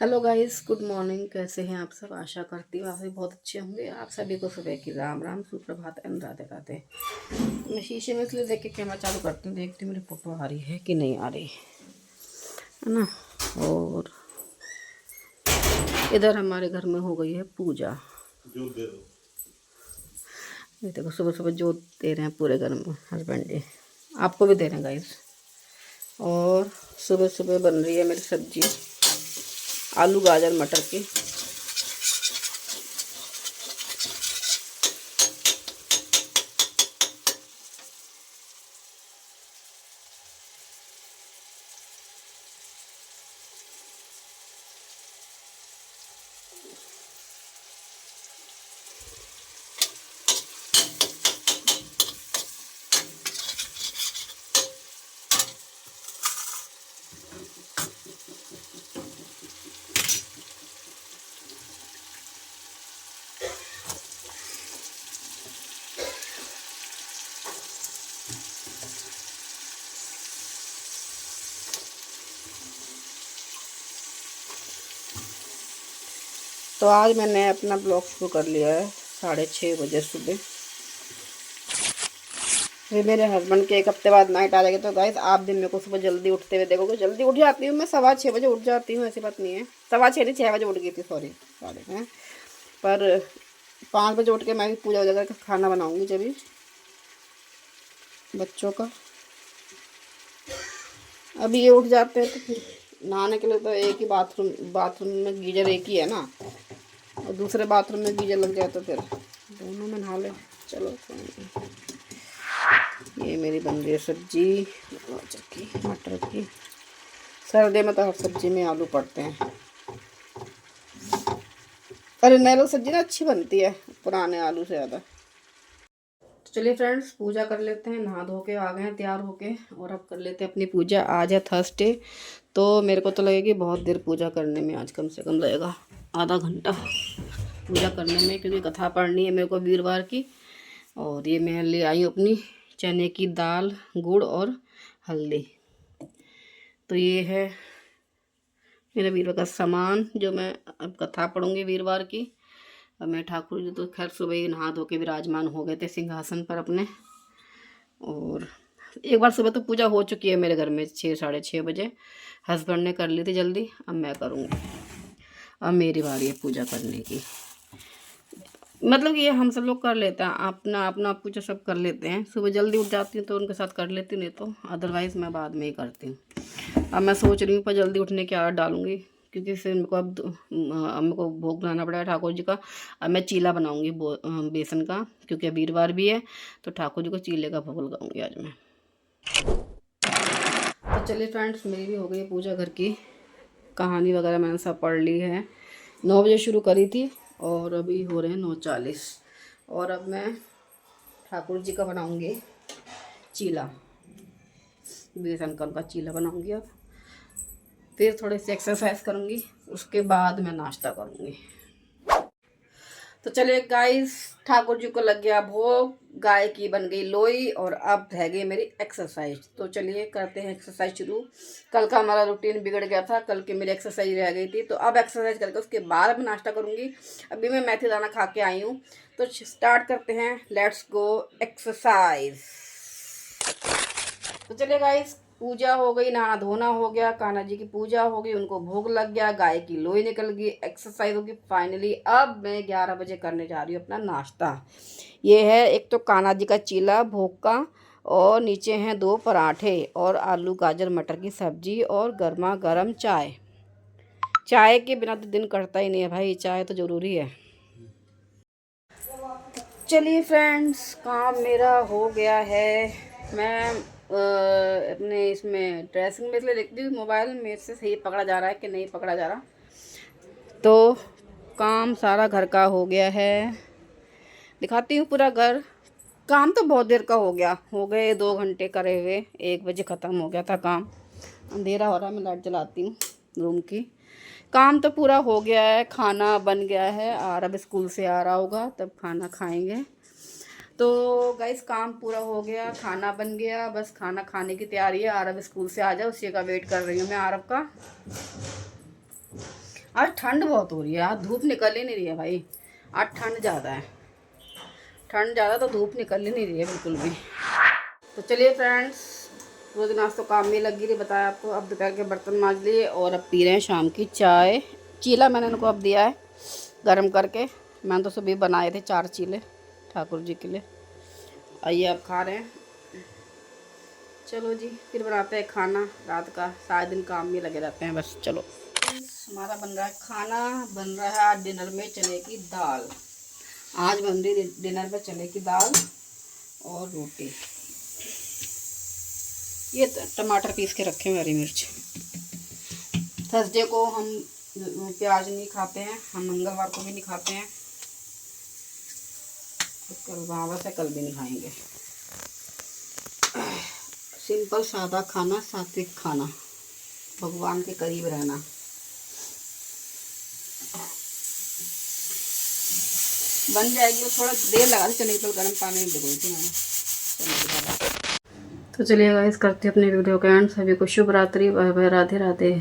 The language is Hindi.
Hello guys, good morning. कैसे हैं आप सब? आशा करती हूँ आप भी बहुत अच्छे होंगे। आप सभी को सुबह की राम राम, सुप्रभात एंड राधे राधे। मैं शीशे में इसलिए देख के कैमरा चालू करती हूँ, देखती हूँ मेरी फोटो आ रही है कि नहीं आ रही है ना। और इधर हमारे घर में हो गई है पूजा। ये देखो, सुबह सुबह जोत दे रहे हैं पूरे घर में हस्बैंड जी। आपको भी दे रहे हैं गाइस। और सुबह सुबह बन रही है मेरी सब्जी, आलू गाजर मटर की। तो आज मैंने अपना ब्लॉग शुरू कर लिया है 6:30 बजे सुबह। फिर मेरे हस्बैंड के एक हफ्ते बाद नाइट आ जाएगी। तो गाइस, आप दिन मेरे को सुबह जल्दी उठते हुए देखोगे। जल्दी उठ जाती हूँ मैं, 6:15 बजे उठ जाती हूँ, ऐसी बात नहीं है। 6:15 नहीं, 6 बजे उठ गई थी, सॉरी साढ़े हैं। पर 5 बजे उठ के मैं भी पूजा वूजा करके खाना बनाऊँगी जब भी बच्चों का। अभी ये उठ जाते हैं तो फिर नहाने के लिए तो एक ही बाथरूम में गीजर एक ही है ना, और दूसरे बाथरूम में गीजर लग जाए तो फिर दोनों में नहा ले। चलो, ये मेरी बन रही है सब्जी गाजर की, मटर की। सर्दी में तो हर सब्जी में आलू पड़ते हैं। अरे नए लोग सब्जी ना अच्छी बनती है पुराने आलू से ज़्यादा। तो चलिए फ्रेंड्स, पूजा कर लेते हैं। नहा धो के आ गए हैं तैयार होके, और अब कर लेते हैं अपनी पूजा। आज है थर्सडे, तो मेरे को तो लगेगी बहुत देर पूजा करने में। आज कम से कम लगेगा आधा घंटा पूजा करने में, क्योंकि कथा पढ़नी है मेरे को वीरवार की। और ये मैं ले आई हूँ अपनी चने की दाल, गुड़ और हल्दी। तो ये है मेरा वीरवार का सामान जो मैं अब कथा पढ़ूंगी वीरवार की। अब मैं ठाकुर जी तो खैर सुबह ही नहा धो के विराजमान हो गए थे सिंहासन पर अपने। और एक बार सुबह तो पूजा हो चुकी है मेरे घर में 6 साढ़े 6 बजे। हस्बैंड ने कर ली थी जल्दी, अब मैं करूँगी। अब मेरी बारी है पूजा करने की। मतलब ये हम सब लोग कर लेते हैं, अपना अपना पूजा सब कर लेते हैं। सुबह जल्दी उठ जाती हूँ तो उनके साथ कर लेती, नहीं तो अदरवाइज़ मैं बाद में ही करती हूँ। अब मैं सोच रही हूँ पर जल्दी उठने की आदत डालूंगी, क्योंकि फिर मेरे को अब मेरे को भोग बनाना पड़ेगा ठाकुर जी का। अब मैं चीला बनाऊंगी बेसन का, क्योंकि वीरवार भी है, तो ठाकुर जी को चीले का भोग लगाऊंगी आज मैं। तो चलिए फ्रेंड्स, मेरी भी हो गई पूजा घर की। कहानी वगैरह मैंने सब पढ़ ली है। 9 बजे शुरू करी थी और अभी हो रहे हैं 9:40। और अब मैं ठाकुर जी का बनाऊंगी चीला, बेसन का उनका चीला बनाऊंगी। अब फिर थोड़ी सी एक्सरसाइज करूंगी, उसके बाद मैं नाश्ता करूंगी। तो चलिए गाइस, ठाकुर जी को लग गया भोग, गाय की बन गई लोई, और अब रह गई मेरी एक्सरसाइज। तो चलिए करते हैं एक्सरसाइज शुरू। कल का हमारा रूटीन बिगड़ गया था, कल की मेरी एक्सरसाइज रह गई थी, तो अब एक्सरसाइज करके उसके बाद मैं नाश्ता करूंगी। अभी मैं मेथी दाना खा के आई हूँ। तो स्टार्ट करते हैं, लेट्स गो एक्सरसाइज। तो चलिए गाइस, पूजा हो गई, नहाना धोना हो गया, कान्हा जी की पूजा हो गई, उनको भोग लग गया, गाय की लोई निकल गई, एक्सरसाइज होगी फाइनली। अब मैं 11 बजे करने जा रही हूँ अपना नाश्ता। ये है एक तो कान्हा जी का चीला भोग का, और नीचे हैं 2 पराठे और आलू गाजर मटर की सब्जी और गर्मा गर्म चाय। चाय के बिना तो दिन कटता ही नहीं है भाई, चाय तो ज़रूरी है। चलिए फ्रेंड्स, काम मेरा हो गया है। मैं अपने इसमें ड्रेसिंग में इसलिए देखती हूँ मोबाइल मेरे से सही पकड़ा जा रहा है कि नहीं पकड़ा जा रहा। तो काम सारा घर का हो गया है, दिखाती हूँ पूरा घर। काम तो बहुत देर का हो गए 2 घंटे करे हुए। 1 बजे ख़त्म हो गया था काम। अंधेरा हो रहा है, मैं लाइट जलाती हूँ रूम की। काम तो पूरा हो गया है, खाना बन गया है। आरब स्कूल से आ रहा होगा तब खाना खाएंगे। तो गाइस, काम पूरा हो गया, खाना बन गया, बस खाना खाने की तैयारी है। आरब स्कूल से आ जाए, उसी का वेट कर रही हूँ मैं, आरब का। आज ठंड बहुत हो रही है, आज धूप निकल ही नहीं रही है भाई। आज ठंड ज़्यादा है, ठंड ज़्यादा तो धूप निकल ही नहीं रही है बिल्कुल भी। तो चलिए फ्रेंड्स, रोज़ नाश्ता काम में लगी रही, बताया आपको। अब दोपहर के बर्तन मांज लिए और अब पी रहे हैं शाम की चाय। चीला मैंने इनको अब दिया है गर्म करके। मैंने तो सुबह बनाए थे 4 चीले ठाकुर जी के लिए। आइए अब खा रहे हैं। चलो जी, फिर बनाते हैं खाना रात का। सारे दिन काम में लगे रहते हैं बस। चलो, हमारा बन रहा है खाना। बन रहा है आज डिनर में चने की दाल। आज बन रही डिनर में चने की दाल और रोटी। ये टमाटर पीस के रखे हुए, हरी मिर्च। थर्सडे को हम प्याज नहीं खाते हैं, हम मंगलवार को भी नहीं खाते हैं, तो कल बाबा से कल भी नहीं खाएंगे। सिंपल सादा खाना, सात्विक खाना, भगवान के करीब रहना। बन जाएगी, वो थोड़ा देर लगा दी चने की दाल, गर्म पानी में भिगोई थी मैंने। तो चलिए गाइस, करते हैं अपने वीडियो का एंड। सभी को शुभ रात्रि, बाय बाय, राधे राधे।